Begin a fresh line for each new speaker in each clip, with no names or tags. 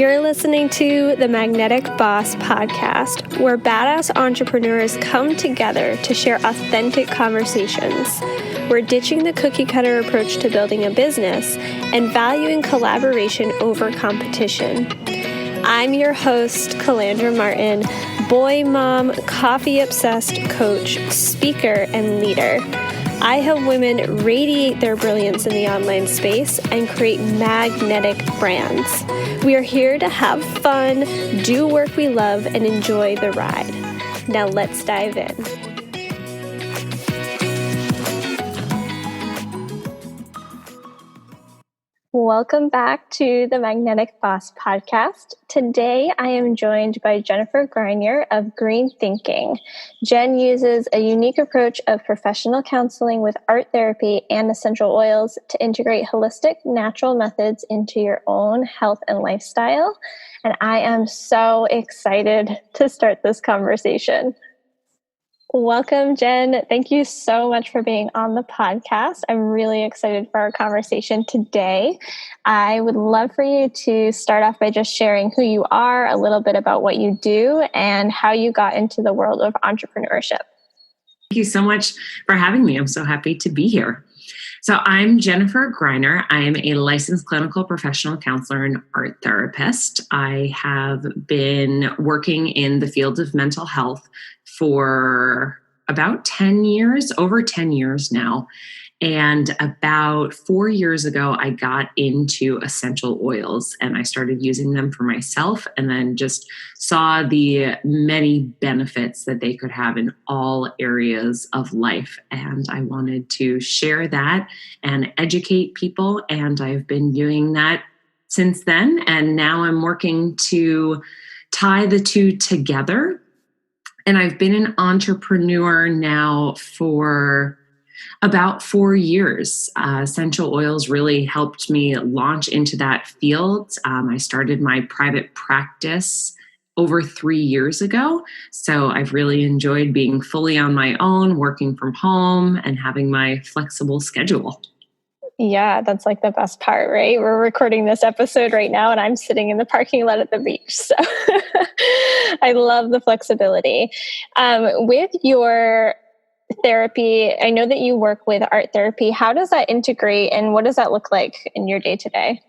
You're listening to the Magnetic Boss Podcast, where badass entrepreneurs come together to share authentic conversations. We're ditching the cookie-cutter approach to building a business and valuing collaboration over competition. I'm your host, Calandra Martin, boy mom, coffee-obsessed coach, speaker, and leader. I help women radiate their brilliance in the online space and create magnetic brands. We are here to have fun, do work we love, and enjoy the ride. Now let's dive in. Welcome back to the Magnetic Boss Podcast. Today, I am joined by Jennifer Greiner of Green Thinking. Jenn uses a unique approach of professional counseling with art therapy and essential oils to integrate holistic, natural methods into your own health and lifestyle. And I am so excited to start this conversation. Welcome, Jenn. Thank you so much for being on the podcast. I'm really excited for our conversation today. I would love for you to start off by just sharing who you are, a little bit about what you do, and how you got into the world of entrepreneurship.
Thank you so much for having me. I'm so happy to be here. So I'm Jennifer Greiner. I am a licensed clinical professional counselor and art therapist. I have been working in the field of mental health for about 10 years, over 10 years now. And about 4 years ago, I got into essential oils and I started using them for myself and then just saw the many benefits that they could have in all areas of life. And I wanted to share that and educate people. And I've been doing that since then. And now I'm working to tie the two together. And I've been an entrepreneur now for about 4 years. Essential oils really helped me launch into that field. I started my private practice over 3 years ago. So I've really enjoyed being fully on my own, working from home, and having my flexible schedule.
Yeah, that's like the best part, right? We're recording this episode right now and I'm sitting in the parking lot at the beach. So I love the flexibility. With your therapy, I know that you work with art therapy. How does that integrate and what does that look like in your day-to-day?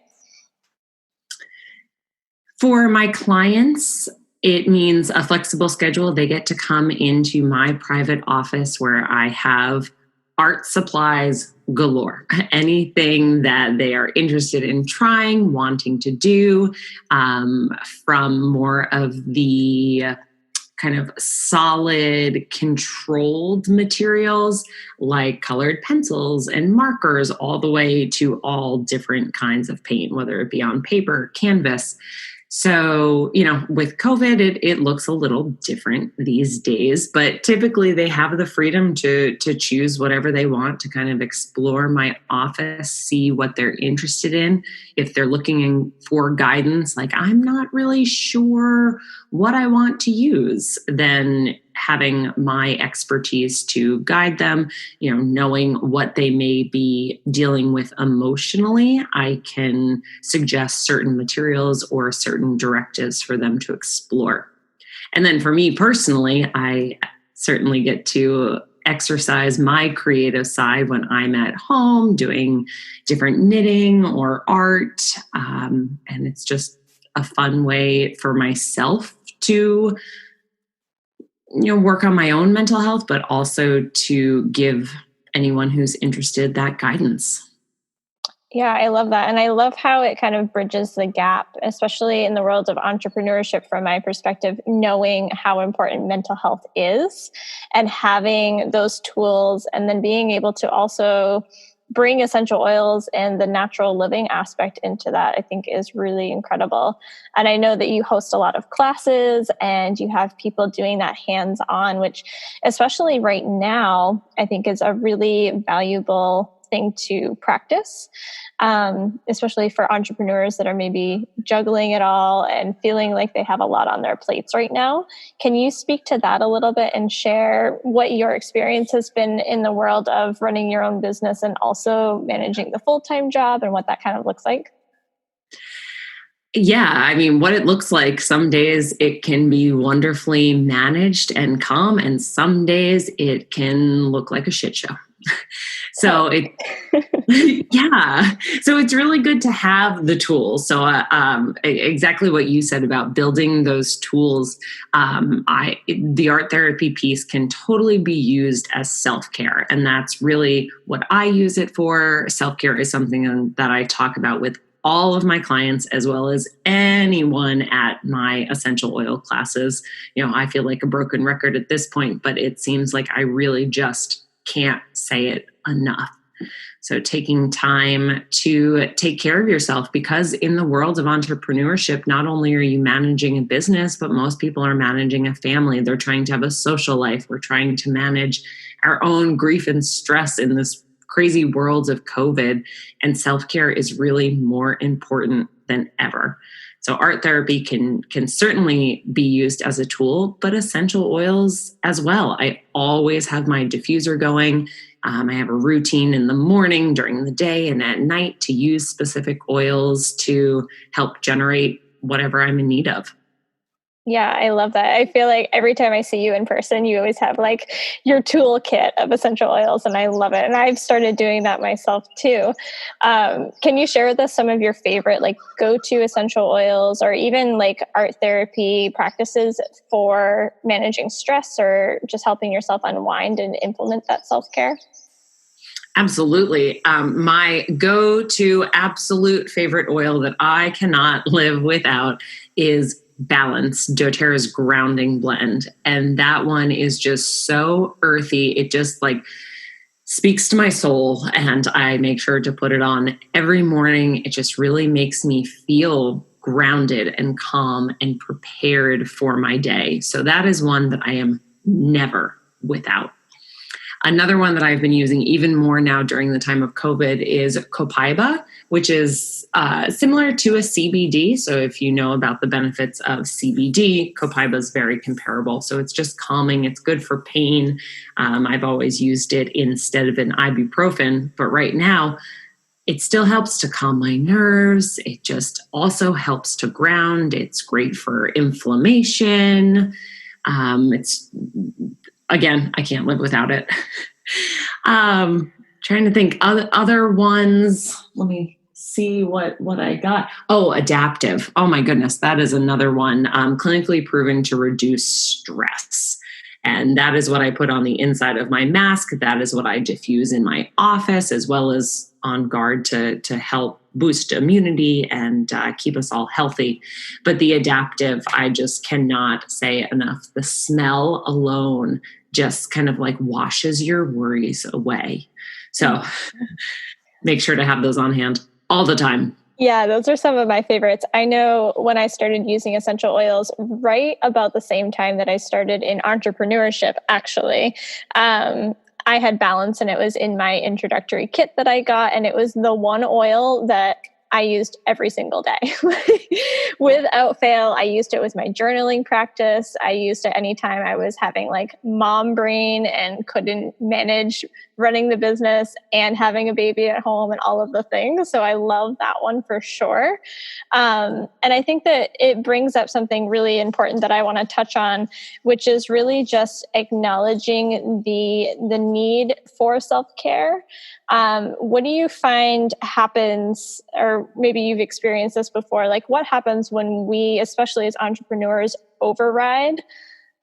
For my clients, it means a flexible schedule. They get to come into my private office where I have art supplies galore. Anything that they are interested in trying, wanting to do, from more of the kind of solid, controlled materials like colored pencils and markers, all the way to all different kinds of paint, whether it be on paper, canvas. So, with COVID, it looks a little different these days, but typically they have the freedom to choose whatever they want, to kind of explore my office, see what they're interested in. If they're looking for guidance, like I'm not really sure what I want to use, then having my expertise to guide them, knowing what they may be dealing with emotionally, I can suggest certain materials or certain directives for them to explore. And then for me personally, I certainly get to exercise my creative side when I'm at home doing different knitting or art. And it's just a fun way for myself to work on my own mental health, but also to give anyone who's interested that guidance.
Yeah, I love that. And I love how it kind of bridges the gap, especially in the world of entrepreneurship, from my perspective, knowing how important mental health is and having those tools and then being able to also bring essential oils and the natural living aspect into that, I think is really incredible. And I know that you host a lot of classes and you have people doing that hands-on, which especially right now, I think is a really valuable thing to practice, especially for entrepreneurs that are maybe juggling it all and feeling like they have a lot on their plates right now. Can you speak to that a little bit and share what your experience has been in the world of running your own business and also managing the full-time job and what that kind of looks like?
Yeah, I mean, what it looks like, some days it can be wonderfully managed and calm, and some days it can look like a shit show.
Tell
So it,
me.
yeah. So it's really good to have the tools. So exactly what you said about building those tools. The art therapy piece can totally be used as self-care, and that's really what I use it for. Self-care is something that I talk about with all of my clients, as well as anyone at my essential oil classes. I feel like a broken record at this point, but it seems like I really just can't say it enough. So taking time to take care of yourself, because in the world of entrepreneurship, not only are you managing a business, but most people are managing a family. They're trying to have a social life. We're trying to manage our own grief and stress in this crazy world of COVID. And self-care is really more important than ever. So art therapy can certainly be used as a tool, but essential oils as well. I always have my diffuser going. I have a routine in the morning, during the day, and at night to use specific oils to help generate whatever I'm in need of.
Yeah, I love that. I feel like every time I see you in person, you always have like your toolkit of essential oils, and I love it. And I've started doing that myself too. Can you share with us some of your favorite, like, go-to essential oils, or even like art therapy practices for managing stress or just helping yourself unwind and implement that self-care?
Absolutely. My go-to absolute favorite oil that I cannot live without is Balance, doTERRA's grounding blend. And that one is just so earthy. It just like speaks to my soul, and I make sure to put it on every morning. It just really makes me feel grounded and calm and prepared for my day. So that is one that I am never without. Another one that I've been using even more now during the time of COVID is copaiba, which is similar to a CBD. So if you know about the benefits of CBD, copaiba is very comparable. So it's just calming. It's good for pain. I've always used it instead of an ibuprofen, but right now it still helps to calm my nerves. It just also helps to ground. It's great for inflammation. It's Again, I can't live without it. Trying to think other ones. Let me see what I got. Oh, adaptive. Oh my goodness, that is another one. Clinically proven to reduce stress. And that is what I put on the inside of my mask. That is what I diffuse in my office, as well as on guard to help boost immunity and keep us all healthy. But the adaptive, I just cannot say enough. The smell alone just kind of like washes your worries away. So make sure to have those on hand all the time.
Yeah, those are some of my favorites. I know when I started using essential oils right about the same time that I started in entrepreneurship, actually. I had Balance, and it was in my introductory kit that I got. And it was the one oil that I used every single day. Without fail, I used it with my journaling practice. I used it anytime I was having like mom brain and couldn't manage running the business and having a baby at home and all of the things. So I love that one for sure. And I think that it brings up something really important that I want to touch on, which is really just acknowledging the need for self-care. What do you find happens, or maybe you've experienced this before, like what happens when we, especially as entrepreneurs, override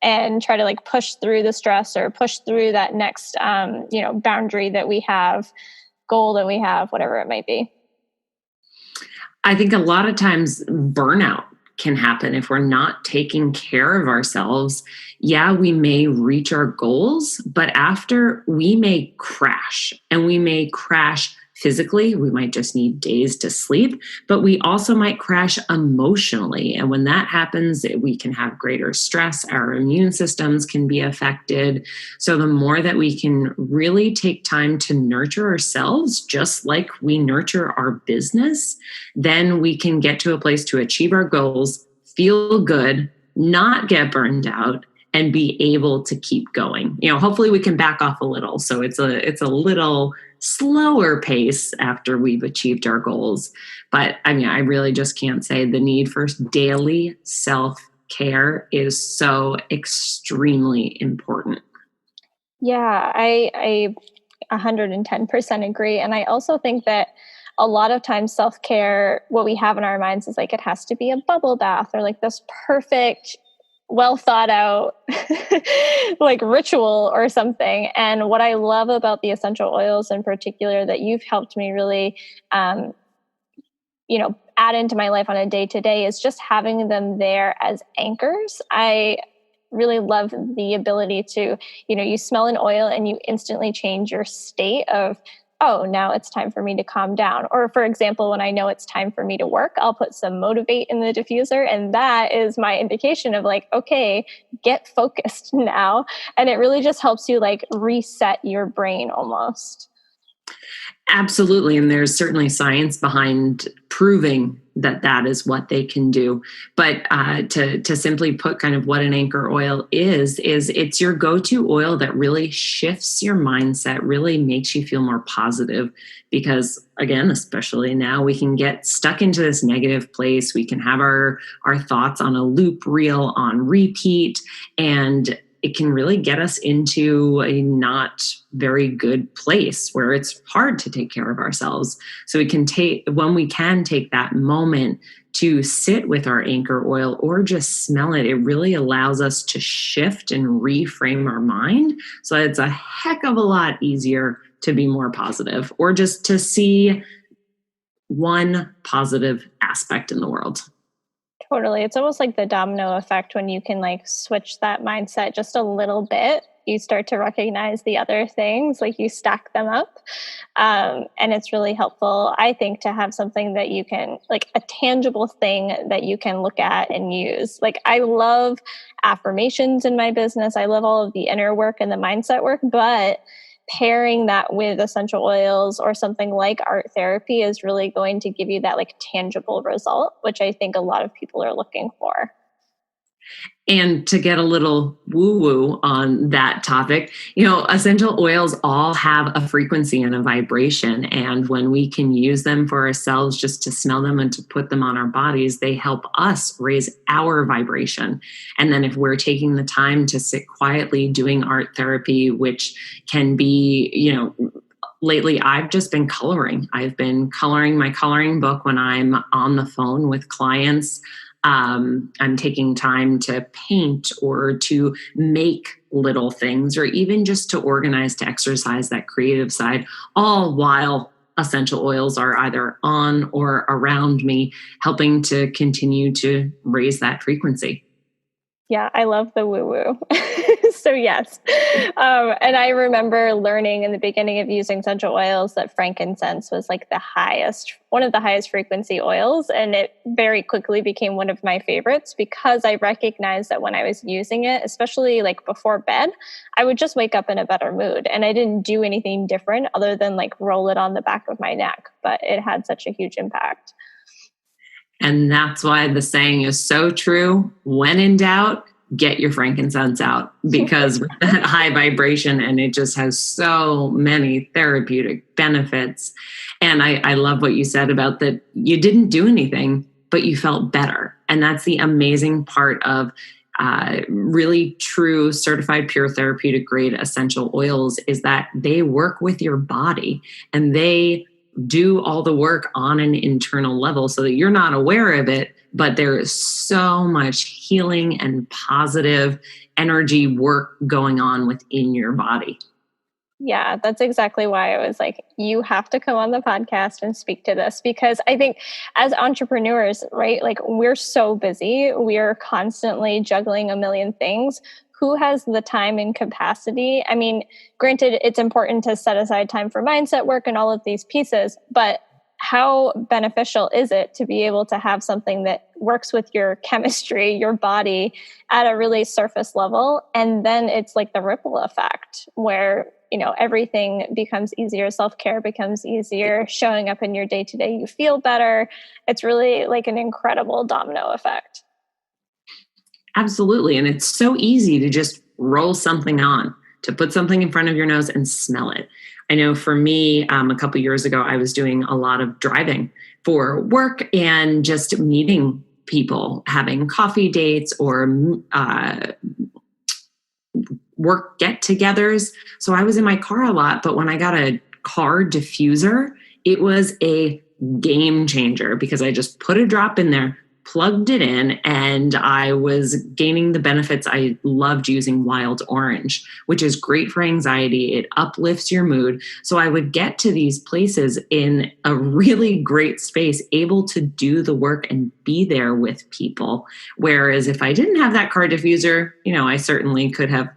and try to like push through the stress or push through that next, boundary that we have, goal that we have, whatever it might be?
I think a lot of times burnout can happen if we're not taking care of ourselves. Yeah, we may reach our goals, but after we may crash, and we may crash physically. We might just need days to sleep, but we also might crash emotionally. And when that happens, we can have greater stress. Our immune systems can be affected. So the more that we can really take time to nurture ourselves, just like we nurture our business, then we can get to a place to achieve our goals, feel good, not get burned out, and be able to keep going. Hopefully we can back off a little. So it's a little slower pace after we've achieved our goals. But I mean, I really just can't say the need for daily self-care is so extremely important.
Yeah, I 110% agree. And I also think that a lot of times self care, what we have in our minds is like it has to be a bubble bath or like this perfect, well thought out like ritual or something. And what I love about the essential oils in particular that you've helped me really um, add into my life on a day to day is just having them there as anchors. I really love the ability to, you smell an oil and you instantly change your state of, oh, now it's time for me to calm down. Or for example, when I know it's time for me to work, I'll put some Motivate in the diffuser. And that is my indication of like, okay, get focused now. And it really just helps you like reset your brain almost.
Absolutely. And there's certainly science behind proving that that is what they can do. But to simply put kind of what an anchor oil is it's your go-to oil that really shifts your mindset, really makes you feel more positive. Because again, especially now, we can get stuck into this negative place. We can have our thoughts on a loop reel on repeat. And it can really get us into a not very good place where it's hard to take care of ourselves. So when we can take that moment to sit with our anchor oil or just smell it, it really allows us to shift and reframe our mind. So it's a heck of a lot easier to be more positive or just to see one positive aspect in the world.
Totally. It's almost like the domino effect when you can like switch that mindset just a little bit. You start to recognize the other things, like you stack them up. And it's really helpful, I think, to have something that you can, like a tangible thing that you can look at and use. Like I love affirmations in my business. I love all of the inner work and the mindset work, but pairing that with essential oils or something like art therapy is really going to give you that like tangible result, which I think a lot of people are looking for.
And to get a little woo woo on that topic, essential oils all have a frequency and a vibration. And when we can use them for ourselves, just to smell them and to put them on our bodies, they help us raise our vibration. And then if we're taking the time to sit quietly doing art therapy, which can be, lately I've just been coloring. I've been coloring my coloring book when I'm on the phone with clients. I'm taking time to paint or to make little things, or even just to organize, to exercise that creative side, all while essential oils are either on or around me, helping to continue to raise that frequency.
Yeah, I love the woo woo. So, yes. And I remember learning in the beginning of using essential oils that frankincense was like one of the highest frequency oils. And it very quickly became one of my favorites because I recognized that when I was using it, especially like before bed, I would just wake up in a better mood. And I didn't do anything different other than like roll it on the back of my neck. But it had such a huge impact.
And that's why the saying is so true. When in doubt, get your frankincense out, because with that high vibration, and it just has so many therapeutic benefits. And I love what you said about that you didn't do anything, but you felt better. And that's the amazing part of really true certified pure therapeutic grade essential oils, is that they work with your body and they do all the work on an internal level so that you're not aware of it, but there is so much healing and positive energy work going on within your body.
Yeah, that's exactly why I was like, you have to come on the podcast and speak to this, because I think as entrepreneurs, right, like we're so busy, we are constantly juggling a million things. Who has the time and capacity? I mean, granted, it's important to set aside time for mindset work and all of these pieces, but how beneficial is it to be able to have something that works with your chemistry, your body at a really surface level? And then it's like the ripple effect where, everything becomes easier. Self-care becomes easier. Showing up in your day-to-day, you feel better. It's really like an incredible domino effect.
Absolutely. And it's so easy to just roll something on, to put something in front of your nose and smell it. I know for me, a couple years ago, I was doing a lot of driving for work and just meeting people, having coffee dates or work get-togethers. So I was in my car a lot, but when I got a car diffuser, it was a game changer because I just put a drop in there, plugged it in, and I was gaining the benefits. I loved using wild orange, which is great for anxiety. It uplifts your mood. So I would get to these places in a really great space, able to do the work and be there with people. Whereas if I didn't have that car diffuser, I certainly could have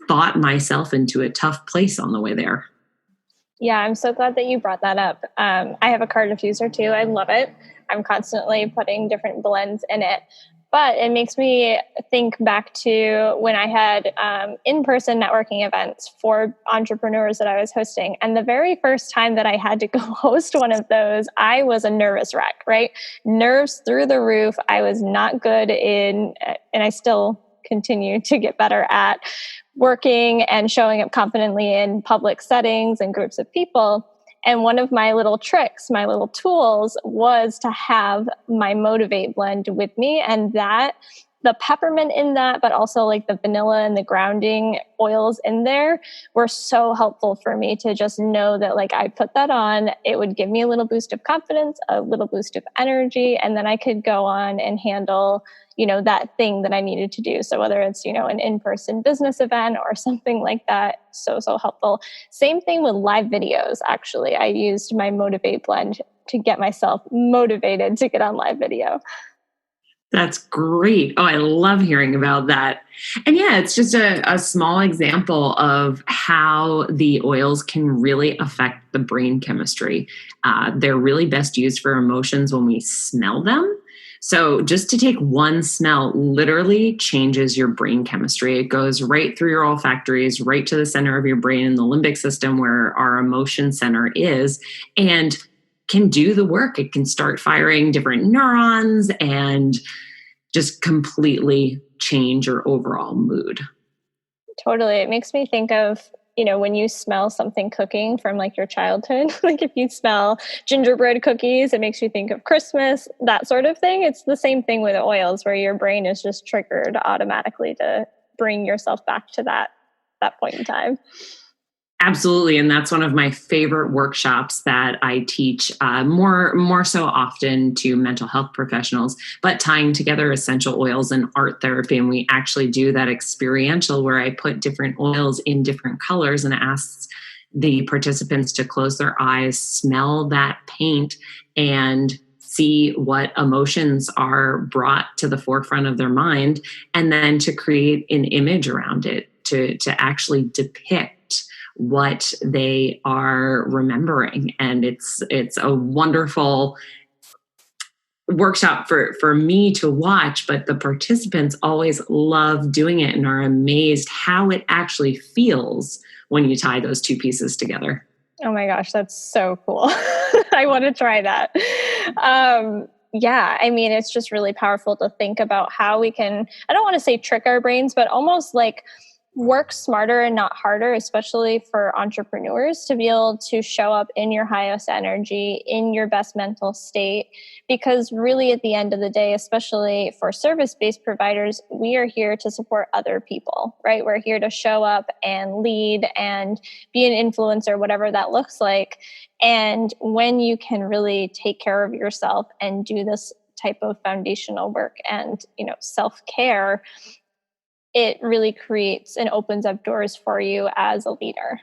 thought myself into a tough place on the way there.
Yeah, I'm so glad that you brought that up. I have a car diffuser too. I love it. I'm constantly putting different blends in it. But it makes me think back to when I had in-person networking events for entrepreneurs that I was hosting. And the very first time that I had to go host one of those, I was a nervous wreck, right? Nerves through the roof. I was not good in, and I still continue to get better at working and showing up confidently in public settings and groups of people. And one of my little tricks, my little tools was to have my Motivate blend with me. And that the peppermint in that, but also like the vanilla and the grounding oils in there were so helpful for me to just know that like I put that on, it would give me a little boost of confidence, a little boost of energy, and then I could go on and handle that thing that I needed to do. So whether it's, an in-person business event or something like that, so helpful. Same thing with live videos. Actually, I used my Motivate blend to get myself motivated to get on live video.
That's great. Oh, I love hearing about that. And yeah, it's just a small example of how the oils can really affect the brain chemistry. They're really best used for emotions when we smell them. So just to take one smell literally changes your brain chemistry. It goes right through your olfactories, right to the center of your brain in the limbic system where our emotion center is, and can do the work. It can start firing different neurons and just completely change your overall mood.
Totally. It makes me think of, when you smell something cooking from like your childhood, like if you smell gingerbread cookies, it makes you think of Christmas, that sort of thing. It's the same thing with oils where your brain is just triggered automatically to bring yourself back to that point in time.
Absolutely, and that's one of my favorite workshops that I teach more so often to mental health professionals, but tying together essential oils and art therapy. And we actually do that experiential where I put different oils in different colors and ask the participants to close their eyes, smell that paint, and see what emotions are brought to the forefront of their mind, and then to create an image around it to actually depict what they are remembering. And it's a wonderful workshop for me to watch, but the participants always love doing it and are amazed how it actually feels when you tie those two pieces together.
Oh my gosh, that's so cool. I want to try that. Yeah, I mean, it's just really powerful to think about how we can, I don't want to say trick our brains, but almost like work smarter and not harder, especially for entrepreneurs to be able to show up in your highest energy, in your best mental state. Because really at the end of the day, especially for service-based providers, we are here to support other people, right? We're here to show up and lead and be an influencer, whatever that looks like. And when you can really take care of yourself and do this type of foundational work and, self-care, it really creates and opens up doors for you as a leader.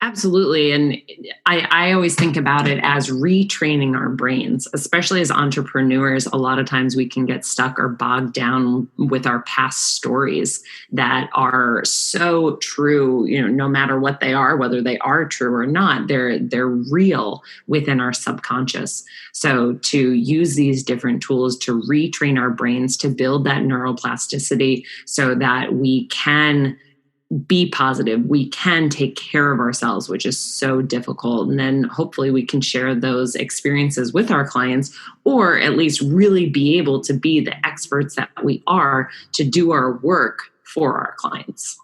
Absolutely. And I always think about it as retraining our brains, especially as entrepreneurs. A lot of times we can get stuck or bogged down with our past stories that are so true, no matter what they are, whether they are true or not, they're real within our subconscious. So to use these different tools to retrain our brains to build that neuroplasticity so that we can be positive, we can take care of ourselves, which is so difficult. And then hopefully we can share those experiences with our clients, or at least really be able to be the experts that we are to do our work for our clients.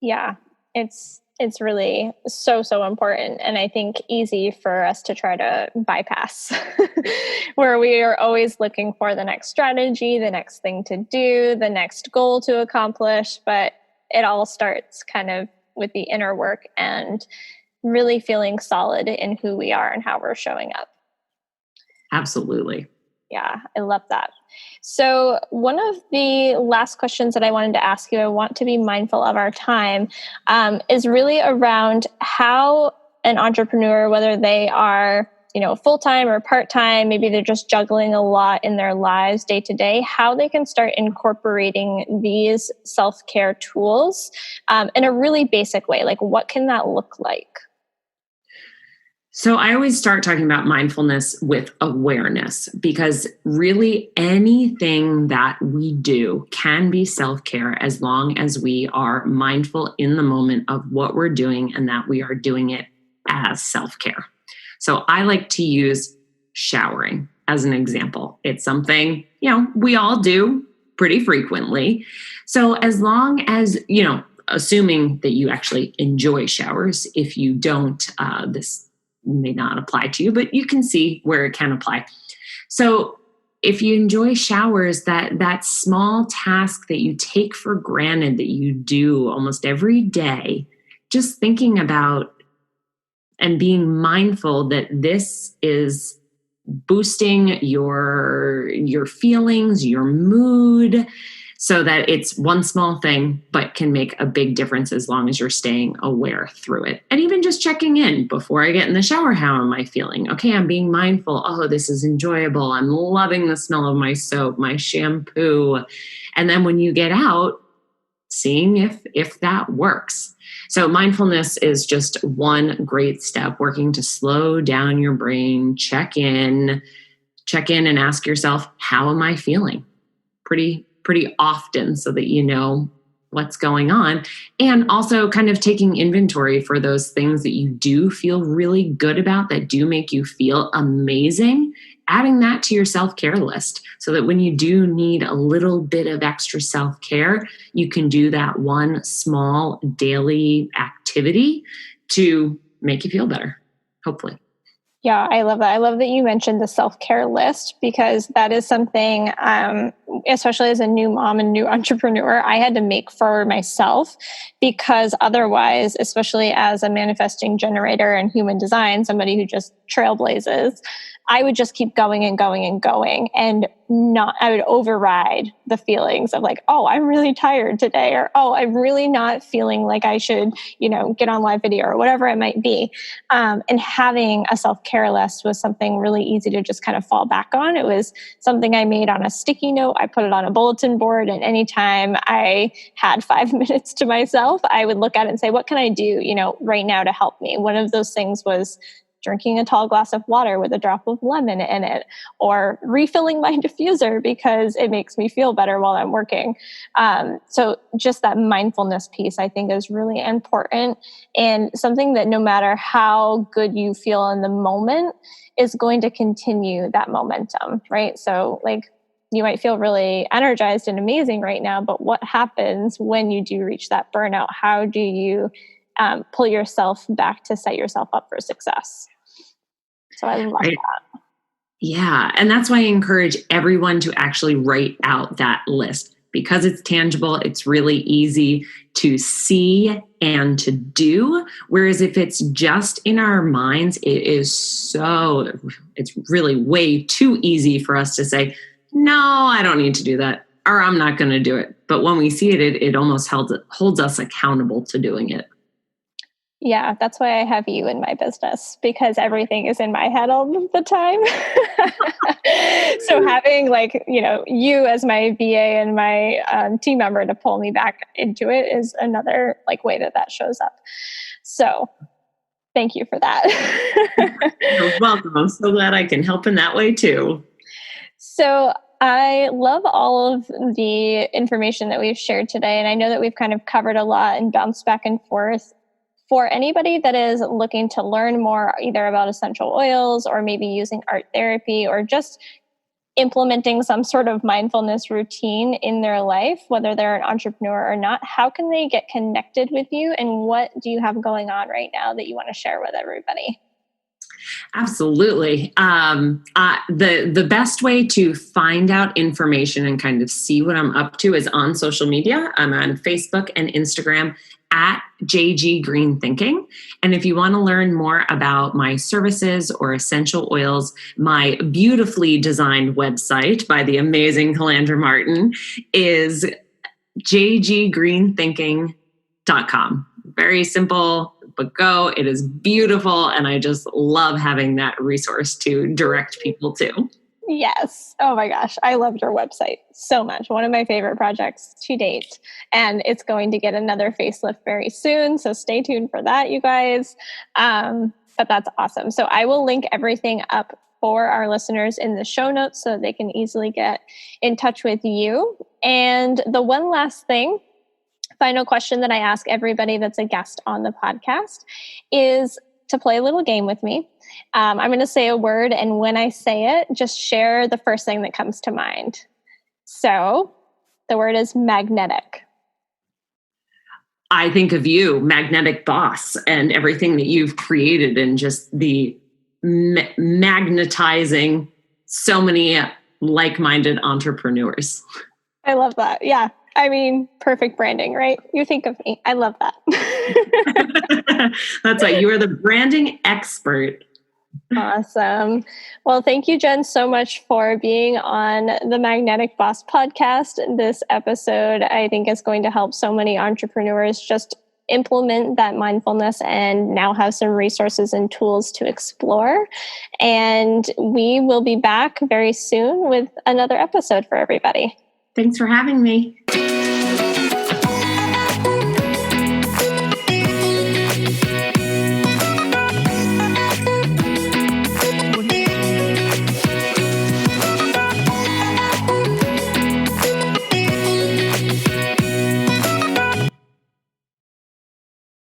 Yeah, it's It's really so, so important. And I think easy for us to try to bypass, where we are always looking for the next strategy, the next thing to do, the next goal to accomplish. But it all starts kind of with the inner work and really feeling solid in who we are and how we're showing up.
Absolutely.
Yeah, I love that. So, one of the last questions that I wanted to ask you, I want to be mindful of our time, is really around how an entrepreneur, whether they are, full time or part time, maybe they're just juggling a lot in their lives day to day, how they can start incorporating these self care tools in a really basic way. Like, what can that look like?
So I always start talking about mindfulness with awareness, because really anything that we do can be self-care as long as we are mindful in the moment of what we're doing and that we are doing it as self-care. So I like to use showering as an example. It's something, we all do pretty frequently. So as long as, assuming that you actually enjoy showers, if you don't, this may not apply to you, but you can see where it can apply. So if you enjoy showers, that small task that you take for granted that you do almost every day, just thinking about and being mindful that this is boosting your feelings, your mood, so that it's one small thing, but can make a big difference as long as you're staying aware through it. And even just checking in before I get in the shower, how am I feeling? Okay, I'm being mindful. Oh, this is enjoyable. I'm loving the smell of my soap, my shampoo. And then when you get out, seeing if that works. So mindfulness is just one great step, working to slow down your brain, check in and ask yourself, how am I feeling? Pretty often, so that you know what's going on. And also kind of taking inventory for those things that you do feel really good about, that do make you feel amazing, adding that to your self-care list, so that when you do need a little bit of extra self-care, you can do that one small daily activity to make you feel better, hopefully.
Yeah, I love that. I love that you mentioned the self-care list, because that is something, especially as a new mom and new entrepreneur, I had to make for myself, because otherwise, especially as a manifesting generator and human design, somebody who just trailblazes, I would just keep going and going and going, and I would override the feelings of like, oh, I'm really tired today, or, oh, I'm really not feeling like I should, get on live video, or whatever it might be. And having a self-care list was something really easy to just kind of fall back on. It was something I made on a sticky note. I put it on a bulletin board, and anytime I had 5 minutes to myself, I would look at it and say, what can I do, right now to help me? One of those things was drinking a tall glass of water with a drop of lemon in it, or refilling my diffuser because it makes me feel better while I'm working. So just that mindfulness piece, I think, is really important, and something that no matter how good you feel in the moment is going to continue that momentum, right? So like, you might feel really energized and amazing right now, but what happens when you do reach that burnout? How do you pull yourself back to set yourself up for success? So I love
Right.
that.
Yeah. And that's why I encourage everyone to actually write out that list, because it's tangible. It's really easy to see and to do. Whereas if it's just in our minds, it's really way too easy for us to say, no, I don't need to do that, or I'm not going to do it. But when we see it, it almost holds us accountable to doing it.
Yeah, that's why I have you in my business, because everything is in my head all the time. So having you as my VA and my team member to pull me back into it is another way that shows up. So thank you for that.
You're welcome. I'm so glad I can help in that way too.
So I love all of the information that we've shared today. And I know that we've kind of covered a lot and bounced back and forth. For anybody that is looking to learn more, either about essential oils or maybe using art therapy, or just implementing some sort of mindfulness routine in their life, whether they're an entrepreneur or not, how can they get connected with you? And what do you have going on right now that you want to share with everybody?
Absolutely. The best way to find out information and kind of see what I'm up to is on social media. I'm on Facebook and Instagram at JG Green Thinking. And if you want to learn more about my services or essential oils, my beautifully designed website by the amazing Calandra Martin is jggreenthinking.com. Very simple, but go. It is beautiful. And I just love having that resource to direct people to.
Yes. Oh my gosh. I loved your website so much. One of my favorite projects to date. And it's going to get another facelift very soon. So stay tuned for that, you guys. But that's awesome. So I will link everything up for our listeners in the show notes so they can easily get in touch with you. And the one last thing, final question that I ask everybody that's a guest on the podcast is to play a little game with me. I'm going to say a word, and when I say it, just share the first thing that comes to mind. So the word is magnetic.
I think of you, Magnetic Boss, and everything that you've created, and just the magnetizing so many like-minded entrepreneurs.
I love that. Yeah. I mean, perfect branding, right? You think of me. I love that.
That's right. You are the branding expert.
Awesome. Well, thank you, Jenn, so much for being on the Magnetic Boss podcast. This episode, I think, is going to help so many entrepreneurs just implement that mindfulness and now have some resources and tools to explore. And we will be back very soon with another episode for everybody.
Thanks for having me.